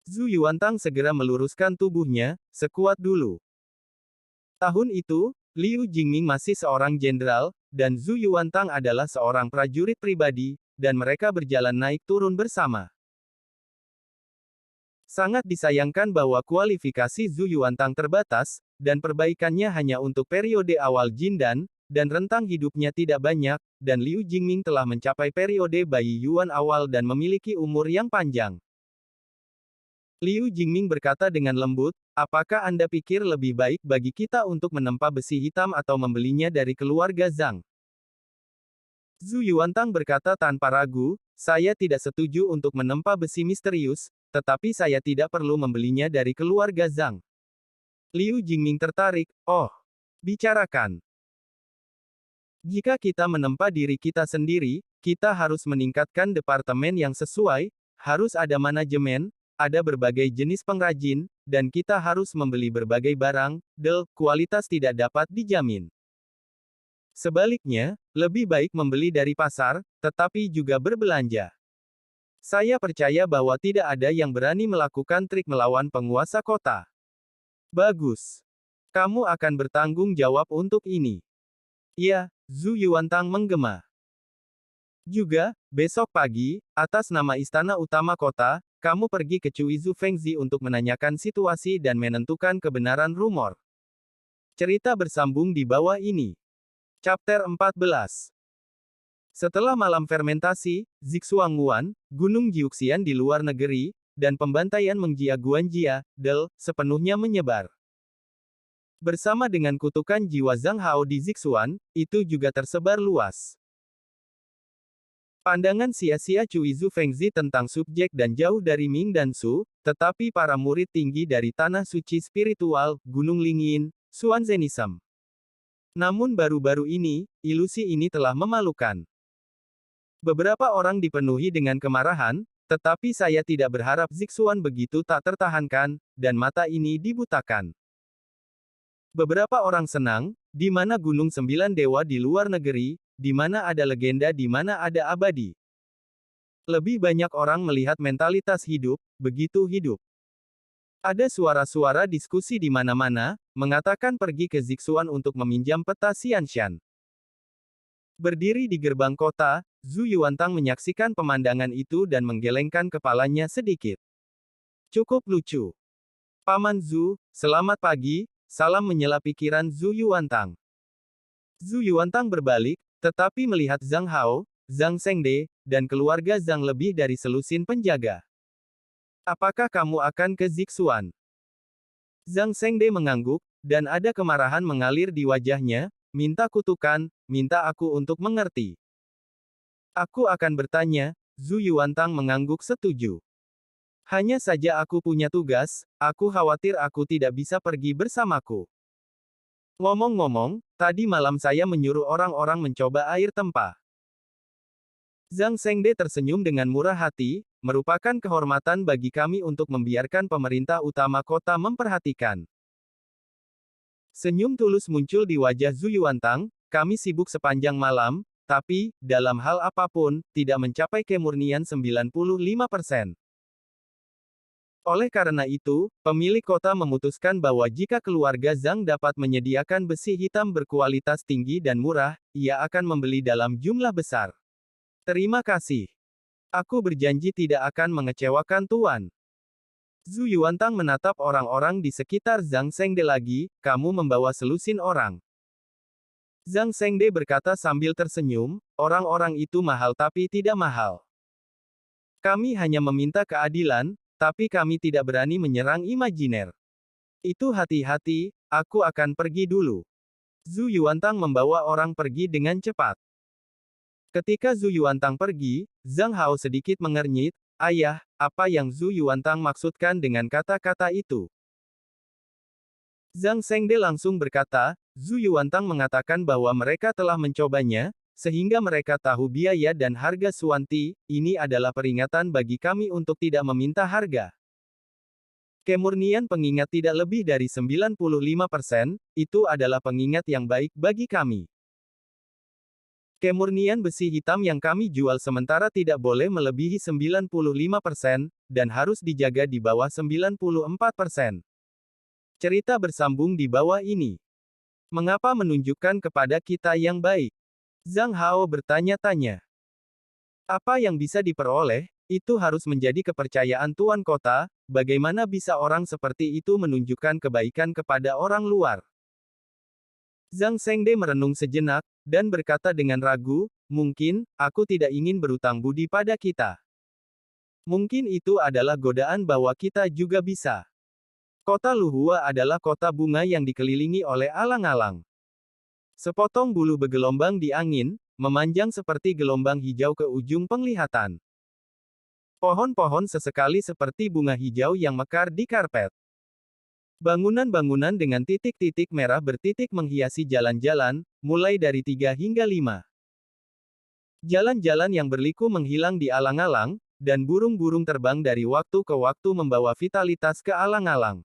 Zhu Yuantang segera meluruskan tubuhnya, sekuat dulu. Tahun itu, Liu Jingming masih seorang jenderal, dan Zhu Yuantang adalah seorang prajurit pribadi, dan mereka berjalan naik turun bersama. Sangat disayangkan bahwa kualifikasi Zhu Yuantang terbatas, dan perbaikannya hanya untuk periode awal Jindan, dan rentang hidupnya tidak banyak, dan Liu Jingming telah mencapai periode bayi Yuan awal dan memiliki umur yang panjang. Liu Jingming berkata dengan lembut, apakah Anda pikir lebih baik bagi kita untuk menempa besi hitam atau membelinya dari keluarga Zhang? Zhu Yuantang berkata tanpa ragu, saya tidak setuju untuk menempa besi misterius, tetapi saya tidak perlu membelinya dari keluarga Zhang. Liu Jingming tertarik, oh, bicarakan. Jika kita menempa diri kita sendiri, kita harus meningkatkan departemen yang sesuai, harus ada manajemen, ada berbagai jenis pengrajin, dan kita harus membeli berbagai barang, kualitas tidak dapat dijamin. Sebaliknya, lebih baik membeli dari pasar, tetapi juga berbelanja. Saya percaya bahwa tidak ada yang berani melakukan trik melawan penguasa kota. Bagus. Kamu akan bertanggung jawab untuk ini. Iya, Zhu Yuantang menggema. Juga, besok pagi, atas nama istana utama kota, kamu pergi ke Cuizu Fengzi untuk menanyakan situasi dan menentukan kebenaran rumor. Cerita bersambung di bawah ini. Chapter 14. Setelah malam fermentasi, Zixuangguan, Gunung Jiuxian di luar negeri, dan pembantaian Mengjia Guanjia, sepenuhnya menyebar. Bersama dengan kutukan jiwa Zhang Hao di Zixuan, itu juga tersebar luas. Pandangan sia-sia Cuizu Fengzi tentang subjek dan jauh dari Ming dan Su, tetapi para murid tinggi dari Tanah Suci Spiritual, Gunung Lingyin, Xuanzenism. Namun baru-baru ini, ilusi ini telah memalukan. Beberapa orang dipenuhi dengan kemarahan, tetapi saya tidak berharap Zixuan begitu tak tertahankan, dan mata ini dibutakan. Beberapa orang senang, di mana Gunung Sembilan Dewa di luar negeri, di mana ada legenda di mana ada abadi. Lebih banyak orang melihat mentalitas hidup, begitu hidup. Ada suara-suara diskusi di mana-mana, mengatakan pergi ke Zixuan untuk meminjam peta Xianshan. Berdiri di gerbang kota, Zhu Yuantang menyaksikan pemandangan itu dan menggelengkan kepalanya sedikit. Cukup lucu. Paman Zhu, selamat pagi, salam menyela pikiran Zhu Yuantang. Zhu Yuantang berbalik, tetapi melihat Zhang Hao, Zhang Shengde, dan keluarga Zhang lebih dari selusin penjaga. Apakah kamu akan ke Zixuan? Zhang Shengde mengangguk, dan ada kemarahan mengalir di wajahnya, minta kutukan, minta aku untuk mengerti. Aku akan bertanya, Zhu Yuantang mengangguk setuju. Hanya saja aku punya tugas, aku khawatir aku tidak bisa pergi bersamaku. Ngomong-ngomong, tadi malam saya menyuruh orang-orang mencoba air tempah. Zhang Shengde tersenyum dengan murah hati, merupakan kehormatan bagi kami untuk membiarkan pemerintah utama kota memperhatikan. Senyum tulus muncul di wajah Zhu Yuantang, kami sibuk sepanjang malam, tapi, dalam hal apapun, tidak mencapai kemurnian 95%. Oleh karena itu, pemilik kota memutuskan bahwa jika keluarga Zhang dapat menyediakan besi hitam berkualitas tinggi dan murah, ia akan membeli dalam jumlah besar. Terima kasih. Aku berjanji tidak akan mengecewakan Tuan. Zhu Yuantang menatap orang-orang di sekitar Zhang Shengde lagi, kamu membawa selusin orang. Zhang Shengde berkata sambil tersenyum, orang-orang itu mahal tapi tidak mahal. Kami hanya meminta keadilan, tapi kami tidak berani menyerang imajiner. Itu hati-hati, aku akan pergi dulu. Zhu Yuantang membawa orang pergi dengan cepat. Ketika Zhu Yuantang pergi, Zhang Hao sedikit mengernyit, "Ayah, apa yang Zhu Yuantang maksudkan dengan kata-kata itu?" Zhang Shengde langsung berkata, "Zhu Yuantang mengatakan bahwa mereka telah mencobanya, sehingga mereka tahu biaya dan harga Suanti, ini adalah peringatan bagi kami untuk tidak meminta harga. Kemurnian pengingat tidak lebih dari 95%, itu adalah pengingat yang baik bagi kami. Kemurnian besi hitam yang kami jual sementara tidak boleh melebihi 95%, dan harus dijaga di bawah 94%. Cerita bersambung di bawah ini. Mengapa menunjukkan kepada kita yang baik? Zhang Hao bertanya-tanya. Apa yang bisa diperoleh, itu harus menjadi kepercayaan tuan kota, bagaimana bisa orang seperti itu menunjukkan kebaikan kepada orang luar? Zhang Shengde merenung sejenak, dan berkata dengan ragu, "Mungkin, aku tidak ingin berutang budi pada kita. Mungkin itu adalah godaan bahwa kita juga bisa. Kota Luhua adalah kota bunga yang dikelilingi oleh alang-alang. Sepotong bulu bergelombang di angin, memanjang seperti gelombang hijau ke ujung penglihatan. Pohon-pohon sesekali seperti bunga hijau yang mekar di karpet. Bangunan-bangunan dengan titik-titik merah bertitik menghiasi jalan-jalan, mulai dari 3 hingga 5. Jalan-jalan yang berliku menghilang di alang-alang, dan burung-burung terbang dari waktu ke waktu membawa vitalitas ke alang-alang.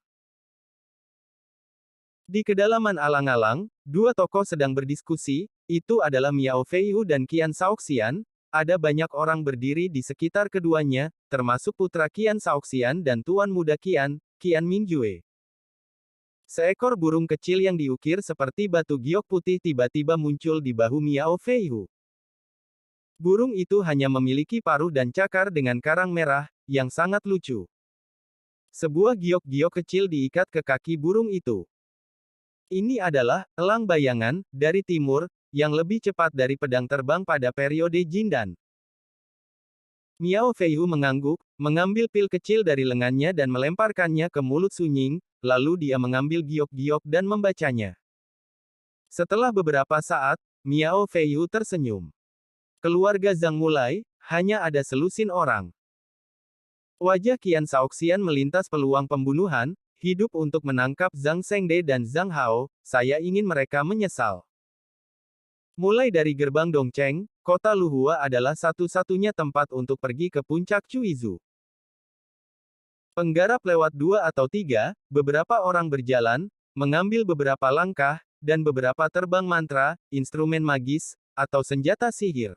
Di kedalaman alang-alang, dua tokoh sedang berdiskusi, itu adalah Miao Feihu dan Qian Shaoxian, ada banyak orang berdiri di sekitar keduanya, termasuk putra Qian Shaoxian dan tuan muda Qian, Qian Mingjue. Seekor burung kecil yang diukir seperti batu giok putih tiba-tiba muncul di bahu Miao Feihu. Burung itu hanya memiliki paruh dan cakar dengan karang merah, yang sangat lucu. Sebuah giok-giok kecil diikat ke kaki burung itu. Ini adalah elang bayangan dari timur, yang lebih cepat dari pedang terbang pada periode Jindan. Miao Feihu mengangguk, mengambil pil kecil dari lengannya dan melemparkannya ke mulut Sunying, lalu dia mengambil giok-giok dan membacanya. Setelah beberapa saat, Miao Feihu tersenyum. Keluarga Zhang mulai, hanya ada selusin orang. Wajah Qian Shaoxian melintas peluang pembunuhan, hidup untuk menangkap Zhang Shengde dan Zhang Hao, saya ingin mereka menyesal. Mulai dari gerbang Dongcheng, kota Luhua adalah satu-satunya tempat untuk pergi ke puncak Cuizu. Penggarap lewat 2 atau 3, beberapa orang berjalan, mengambil beberapa langkah, dan beberapa terbang mantra, instrumen magis, atau senjata sihir.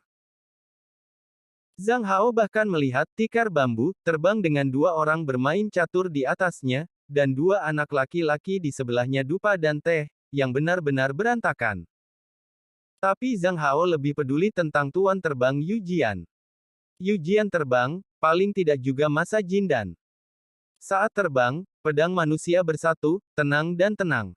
Zhang Hao bahkan melihat tikar bambu, terbang dengan 2 orang bermain catur di atasnya, dan 2 anak laki-laki di sebelahnya dupa dan teh, yang benar-benar berantakan. Tapi Zhang Hao lebih peduli tentang tuan terbang Yu Jian. Yu Jian terbang, paling tidak juga masa Jindan. Saat terbang, pedang manusia bersatu, tenang dan tenang.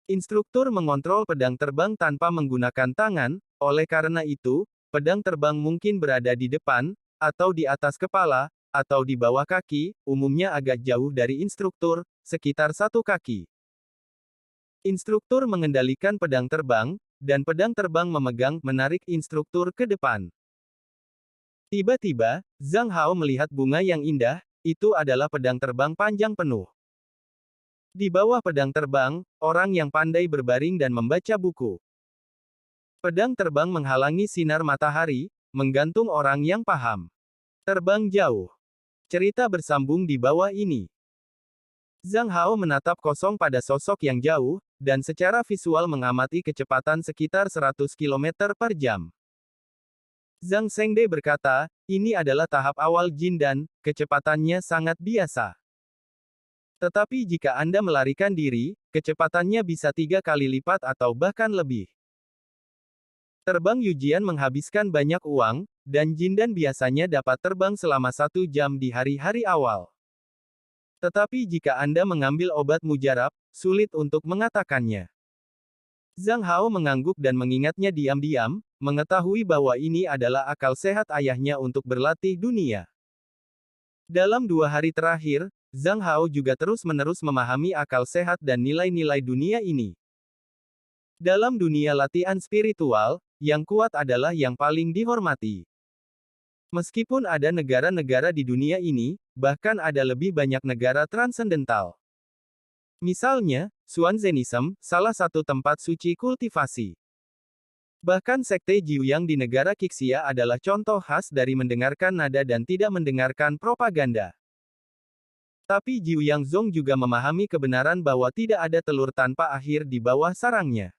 Instruktur mengontrol pedang terbang tanpa menggunakan tangan, oleh karena itu, pedang terbang mungkin berada di depan, atau di atas kepala, atau di bawah kaki, umumnya agak jauh dari instruktur, sekitar 1 kaki. Instruktur mengendalikan pedang terbang, dan pedang terbang menarik instruktur ke depan. Tiba-tiba, Zhang Hao melihat bunga yang indah, itu adalah pedang terbang panjang penuh. Di bawah pedang terbang, orang yang pandai berbaring dan membaca buku. Pedang terbang menghalangi sinar matahari, menggantung orang yang paham. Terbang jauh. Cerita bersambung di bawah ini. Zhang Hao menatap kosong pada sosok yang jauh, dan secara visual mengamati kecepatan sekitar 100 km per jam. Zhang Shengde berkata, ini adalah tahap awal Jindan, kecepatannya sangat biasa. Tetapi jika Anda melarikan diri, kecepatannya bisa 3 kali lipat atau bahkan lebih. Terbang Yujian menghabiskan banyak uang, dan Jindan biasanya dapat terbang selama 1 jam di hari-hari awal. Tetapi jika Anda mengambil obat mujarab, sulit untuk mengatakannya. Zhang Hao mengangguk dan mengingatnya diam-diam, mengetahui bahwa ini adalah akal sehat ayahnya untuk berlatih dunia. Dalam 2 hari terakhir, Zhang Hao juga terus-menerus memahami akal sehat dan nilai-nilai dunia ini. Dalam dunia latihan spiritual, yang kuat adalah yang paling dihormati. Meskipun ada negara-negara di dunia ini, bahkan ada lebih banyak negara transendental. Misalnya, Xuanzenism, salah satu tempat suci kultivasi. Bahkan sekte Jiuyang di negara Qixia adalah contoh khas dari mendengarkan nada dan tidak mendengarkan propaganda. Tapi Jiuyang Zong juga memahami kebenaran bahwa tidak ada telur tanpa akhir di bawah sarangnya.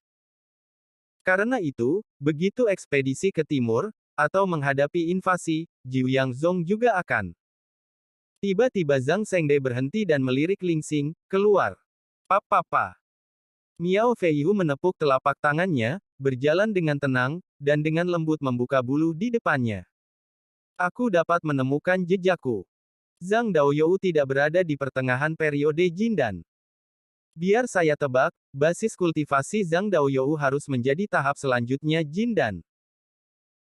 Karena itu, begitu ekspedisi ke timur, atau menghadapi invasi, Jiuyang Zong juga akan. Tiba-tiba Zhang Shengde berhenti dan melirik Lingxing, keluar. Papa. Miao Feihu menepuk telapak tangannya, berjalan dengan tenang, dan dengan lembut membuka bulu di depannya. Aku dapat menemukan jejakku. Zhang Daoyou tidak berada di pertengahan periode Jindan. Biar saya tebak, basis kultivasi Zhang Daoyou harus menjadi tahap selanjutnya Jindan.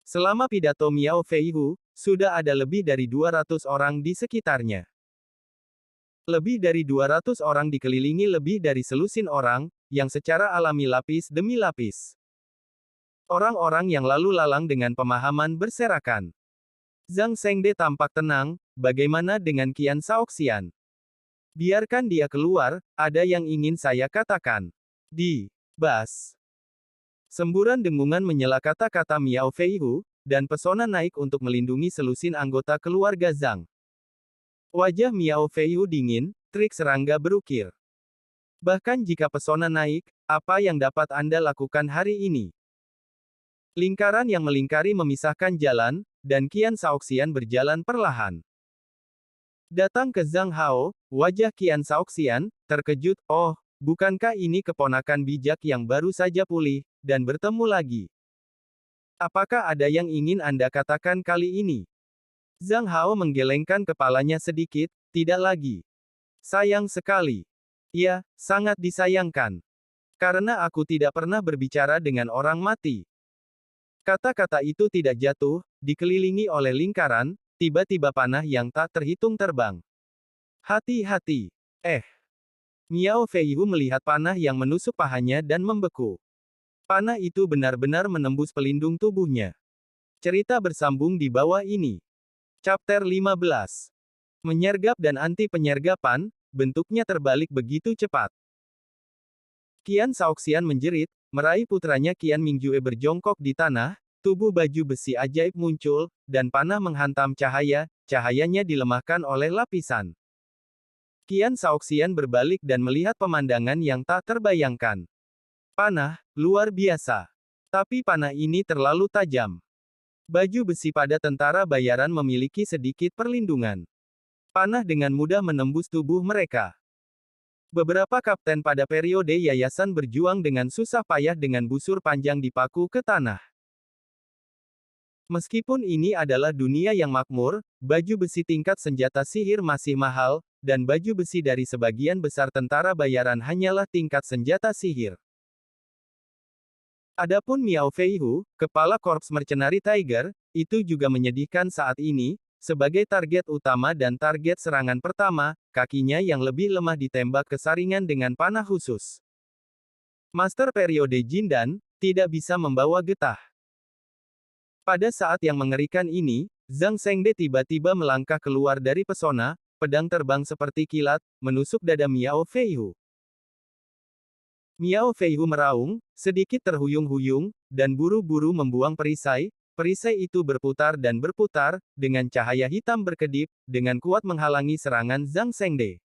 Selama pidato Miao Feihu, sudah ada lebih dari 200 orang di sekitarnya. Lebih dari 200 orang dikelilingi lebih dari selusin orang, yang secara alami lapis demi lapis. Orang-orang yang lalu lalang dengan pemahaman berserakan. Zhang Shengde tampak tenang, bagaimana dengan Qian Shaoxian? Biarkan dia keluar, ada yang ingin saya katakan. Bas. Semburan dengungan menyela kata-kata Miao Feihu, dan pesona naik untuk melindungi selusin anggota keluarga Zhang. Wajah Miao Feihu dingin, trik serangga berukir. Bahkan jika pesona naik, apa yang dapat Anda lakukan hari ini? Lingkaran yang melingkari memisahkan jalan, dan Qian Shaoxian berjalan perlahan. Datang ke Zhang Hao, wajah Qian Shaoxian, terkejut, oh, bukankah ini keponakan bijak yang baru saja pulih, dan bertemu lagi? Apakah ada yang ingin Anda katakan kali ini? Zhang Hao menggelengkan kepalanya sedikit, tidak lagi. Sayang sekali. Ya, sangat disayangkan. Karena aku tidak pernah berbicara dengan orang mati. Kata-kata itu tidak jatuh, dikelilingi oleh lingkaran, tiba-tiba panah yang tak terhitung terbang. Hati-hati. Miao Feihu melihat panah yang menusuk pahanya dan membeku. Panah itu benar-benar menembus pelindung tubuhnya. Cerita bersambung di bawah ini. Chapter 15. Menyergap dan anti-penyergapan, bentuknya terbalik begitu cepat. Qian Shaoxian menjerit, meraih putranya Qian Mingjue berjongkok di tanah, tubuh baju besi ajaib muncul, dan panah menghantam cahaya, cahayanya dilemahkan oleh lapisan. Qian Shaoxian berbalik dan melihat pemandangan yang tak terbayangkan. Panah, luar biasa. Tapi panah ini terlalu tajam. Baju besi pada tentara bayaran memiliki sedikit perlindungan. Panah dengan mudah menembus tubuh mereka. Beberapa kapten pada periode yayasan berjuang dengan susah payah dengan busur panjang dipaku ke tanah. Meskipun ini adalah dunia yang makmur, baju besi tingkat senjata sihir masih mahal, dan baju besi dari sebagian besar tentara bayaran hanyalah tingkat senjata sihir. Adapun Miao Feihu, kepala Korps Mercenari Tiger, itu juga menyedihkan saat ini, sebagai target utama dan target serangan pertama, kakinya yang lebih lemah ditembak ke saringan dengan panah khusus. Master periode Jindan, tidak bisa membawa getah. Pada saat yang mengerikan ini, Zhang Shengde tiba-tiba melangkah keluar dari pesona, pedang terbang seperti kilat, menusuk dada Miao Feihu. Miao Feihu meraung, sedikit terhuyung-huyung, dan buru-buru membuang perisai. Perisai itu berputar dan berputar, dengan cahaya hitam berkedip, dengan kuat menghalangi serangan Zhang Shengde.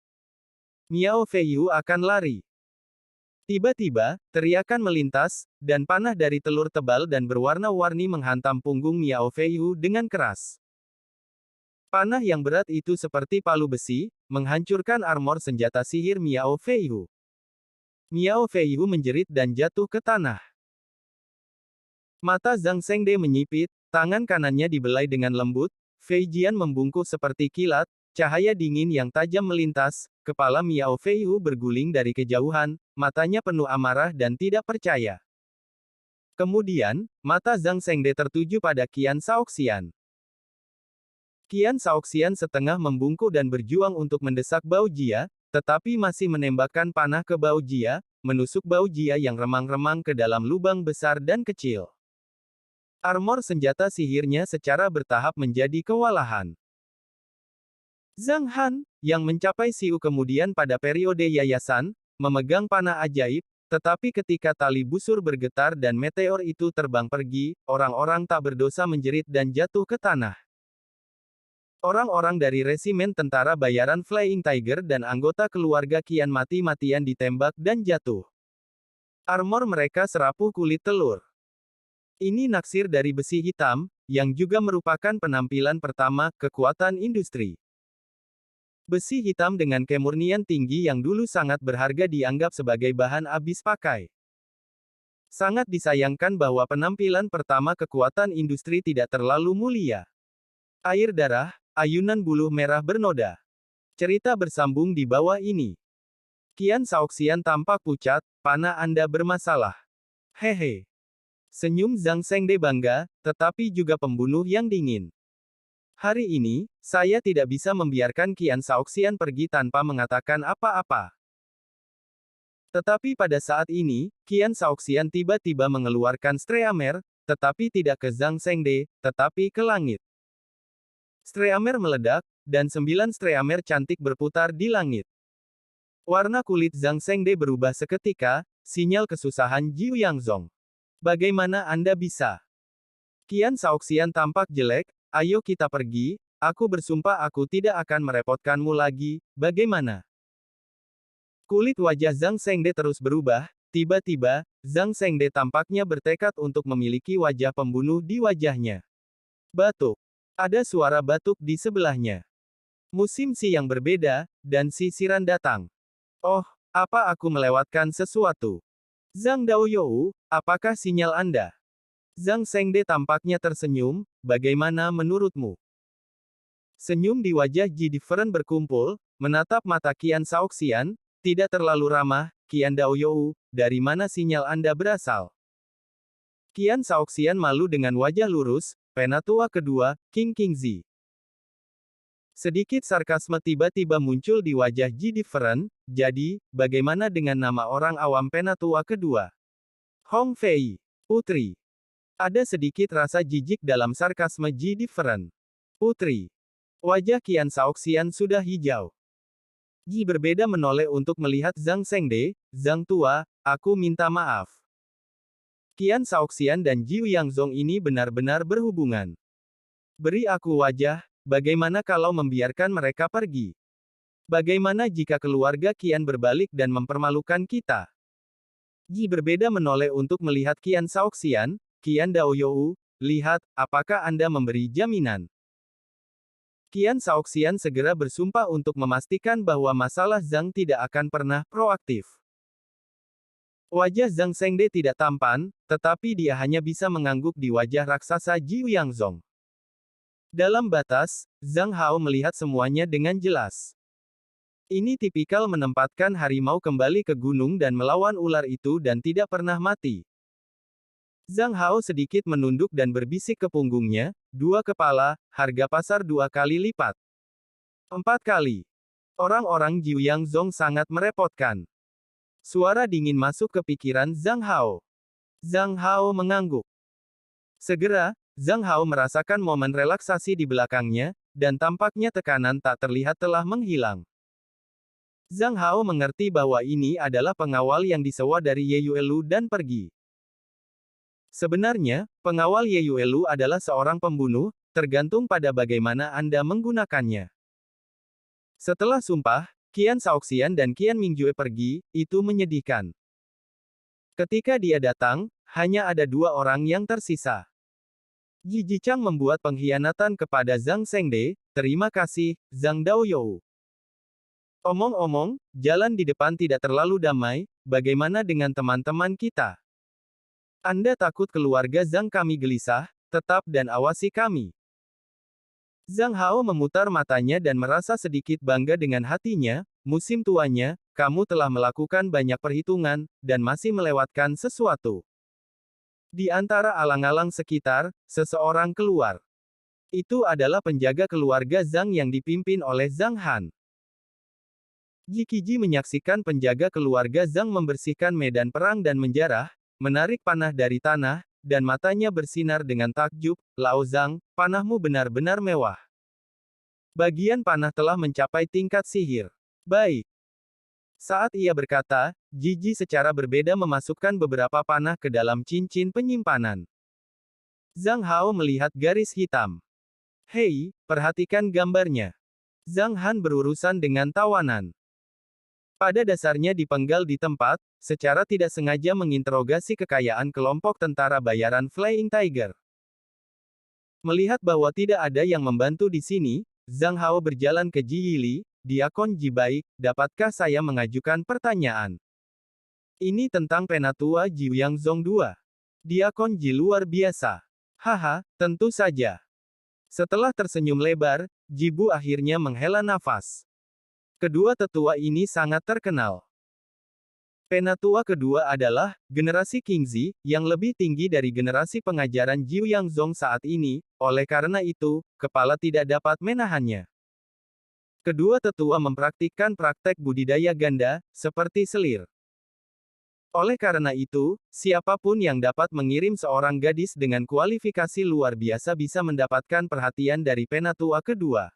Miao Feihu akan lari. Tiba-tiba, teriakan melintas, dan panah dari telur tebal dan berwarna-warni menghantam punggung Miao Feihu dengan keras. Panah yang berat itu seperti palu besi, menghancurkan armor senjata sihir Miao Feihu. Miao Feihu menjerit dan jatuh ke tanah. Mata Zhang Shengde menyipit, tangan kanannya dibelai dengan lembut, Fei Jian membungkuk seperti kilat, cahaya dingin yang tajam melintas, kepala Miao Feihu berguling dari kejauhan, matanya penuh amarah dan tidak percaya. Kemudian, mata Zhang Shengde tertuju pada Qian Shaoxian. Qian Shaoxian setengah membungkuk dan berjuang untuk mendesak Bao Jia, tetapi masih menembakkan panah ke Bao Jia, menusuk Bao Jia yang remang-remang ke dalam lubang besar dan kecil. Armor senjata sihirnya secara bertahap menjadi kewalahan. Zhang Han, yang mencapai Siu kemudian pada periode yayasan, memegang panah ajaib, tetapi ketika tali busur bergetar dan meteor itu terbang pergi, orang-orang tak berdosa menjerit dan jatuh ke tanah. Orang-orang dari resimen tentara bayaran Flying Tiger dan anggota keluarga Qian mati-matian ditembak dan jatuh. Armor mereka serapuh kulit telur. Ini naksir dari besi hitam, yang juga merupakan penampilan pertama kekuatan industri. Besi hitam dengan kemurnian tinggi yang dulu sangat berharga dianggap sebagai bahan habis pakai. Sangat disayangkan bahwa penampilan pertama kekuatan industri tidak terlalu mulia. Air darah, ayunan buluh merah bernoda. Cerita bersambung di bawah ini. Qian Shaoxian tampak pucat, panah Anda bermasalah. Hehe. Senyum Zhang Shengde bangga, tetapi juga pembunuh yang dingin. Hari ini, saya tidak bisa membiarkan Qian Shaoxian pergi tanpa mengatakan apa-apa. Tetapi pada saat ini, Qian Shaoxian tiba-tiba mengeluarkan Streamer, tetapi tidak ke Zhang Shengde, tetapi ke langit. Streamer meledak, dan 9 Streamer cantik berputar di langit. Warna kulit Zhang Shengde berubah seketika, sinyal kesusahan Jiu Yangzong. Bagaimana Anda bisa? Qian Shaoxian tampak jelek, ayo kita pergi, aku bersumpah aku tidak akan merepotkanmu lagi, bagaimana? Kulit wajah Zhang Shengde terus berubah, tiba-tiba, Zhang Shengde tampaknya bertekad untuk memiliki wajah pembunuh di wajahnya. Batuk. Ada suara batuk di sebelahnya. Musim si yang berbeda, dan sisiran datang. Oh, apa aku melewatkan sesuatu? Zhang Daoyou, apakah sinyal Anda? Zhang Shengde tampaknya tersenyum, bagaimana menurutmu? Senyum di wajah Ji Different berkumpul, menatap mata Qian Shaoxian, tidak terlalu ramah, Qian Daoyou, dari mana sinyal Anda berasal? Qian Shaoxian malu dengan wajah lurus, penatua kedua, King Qingzi. Sedikit sarkasme tiba-tiba muncul di wajah Ji Different, jadi, bagaimana dengan nama orang awam penatua kedua? Hong Fei, Putri. Ada sedikit rasa jijik dalam sarkasme Ji Different. Putri. Wajah Qian Shaoxian sudah hijau. Ji berbeda menoleh untuk melihat Zhang Shengde, Zhang tua, aku minta maaf. Qian Shaoxian dan Jiu Yangzong ini benar-benar berhubungan. Beri aku wajah. Bagaimana kalau membiarkan mereka pergi? Bagaimana jika keluarga Qian berbalik dan mempermalukan kita? Ji berbeda menoleh untuk melihat Qian Shaoxian, Qian Daoyou, lihat, apakah Anda memberi jaminan? Qian Shaoxian segera bersumpah untuk memastikan bahwa masalah Zhang tidak akan pernah proaktif. Wajah Zhang Shengde tidak tampan, tetapi dia hanya bisa mengangguk di wajah raksasa Jiu Yangzong. Dalam batas, Zhang Hao melihat semuanya dengan jelas. Ini tipikal menempatkan harimau kembali ke gunung dan melawan ular itu dan tidak pernah mati. Zhang Hao sedikit menunduk dan berbisik ke punggungnya, 2 kepala, harga pasar 2 kali lipat. 4 kali. Orang-orang Jiu Yangzong sangat merepotkan. Suara dingin masuk ke pikiran Zhang Hao. Zhang Hao mengangguk. Segera, Zhang Hao merasakan momen relaksasi di belakangnya, dan tampaknya tekanan tak terlihat telah menghilang. Zhang Hao mengerti bahwa ini adalah pengawal yang disewa dari Ye Yuelu dan pergi. Sebenarnya, pengawal Ye Yuelu adalah seorang pembunuh, tergantung pada bagaimana Anda menggunakannya. Setelah sumpah, Qian Shaoxian dan Qian Mingjue pergi, itu menyedihkan. Ketika dia datang, hanya ada 2 orang yang tersisa. Ji Jichang membuat pengkhianatan kepada Zhang Shengde, terima kasih, Zhang Daoyou. Omong-omong, jalan di depan tidak terlalu damai, bagaimana dengan teman-teman kita? Anda takut keluarga Zhang kami gelisah, tetap dan awasi kami. Zhang Hao memutar matanya dan merasa sedikit bangga dengan hatinya, musim tuanya, kamu telah melakukan banyak perhitungan, dan masih melewatkan sesuatu. Di antara alang-alang sekitar, seseorang keluar. Itu adalah penjaga keluarga Zhang yang dipimpin oleh Zhang Han. Jikiji menyaksikan penjaga keluarga Zhang membersihkan medan perang dan menjarah, menarik panah dari tanah, dan matanya bersinar dengan takjub. Lao Zhang, panahmu benar-benar mewah. Bagian panah telah mencapai tingkat sihir. Baik. Saat ia berkata, Jiji secara berbeda memasukkan beberapa panah ke dalam cincin penyimpanan. Zhang Hao melihat garis hitam. Hei, perhatikan gambarnya. Zhang Han berurusan dengan tawanan. Pada dasarnya dipenggal di tempat, secara tidak sengaja menginterogasi kekayaan kelompok tentara bayaran Flying Tiger. Melihat bahwa tidak ada yang membantu di sini, Zhang Hao berjalan ke Ji Yili. Diakon Ji baik, dapatkah saya mengajukan pertanyaan? Ini tentang Penatua Ji Yangzong II. Diakon Ji luar biasa. Haha, tentu saja. Setelah tersenyum lebar, Jibu akhirnya menghela nafas. Kedua tetua ini sangat terkenal. Penatua kedua adalah generasi Qingzi, yang lebih tinggi dari generasi pengajaran Ji Yangzong saat ini, oleh karena itu, kepala tidak dapat menahannya. Kedua tetua mempraktikkan praktek budidaya ganda, seperti selir. Oleh karena itu, siapapun yang dapat mengirim seorang gadis dengan kualifikasi luar biasa bisa mendapatkan perhatian dari Penatua kedua.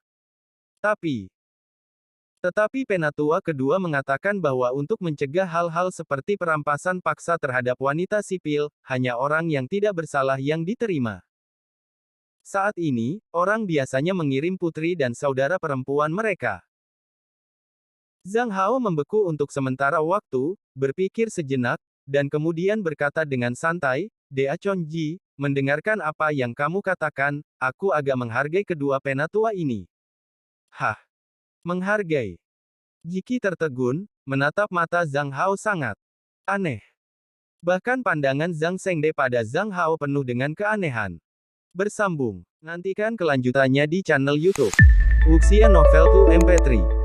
Tetapi Penatua kedua mengatakan bahwa untuk mencegah hal-hal seperti perampasan paksa terhadap wanita sipil, hanya orang yang tidak bersalah yang diterima. Saat ini, orang biasanya mengirim putri dan saudara perempuan mereka. Zhang Hao membeku untuk sementara waktu, berpikir sejenak, dan kemudian berkata dengan santai, Deachon Ji, mendengarkan apa yang kamu katakan, aku agak menghargai kedua penatua ini. Hah? Menghargai? Jiki tertegun, menatap mata Zhang Hao sangat aneh. Bahkan pandangan Zhang Shengde pada Zhang Hao penuh dengan keanehan. Bersambung. Nantikan kelanjutannya di channel YouTube Wuxia Novel 2 MP3.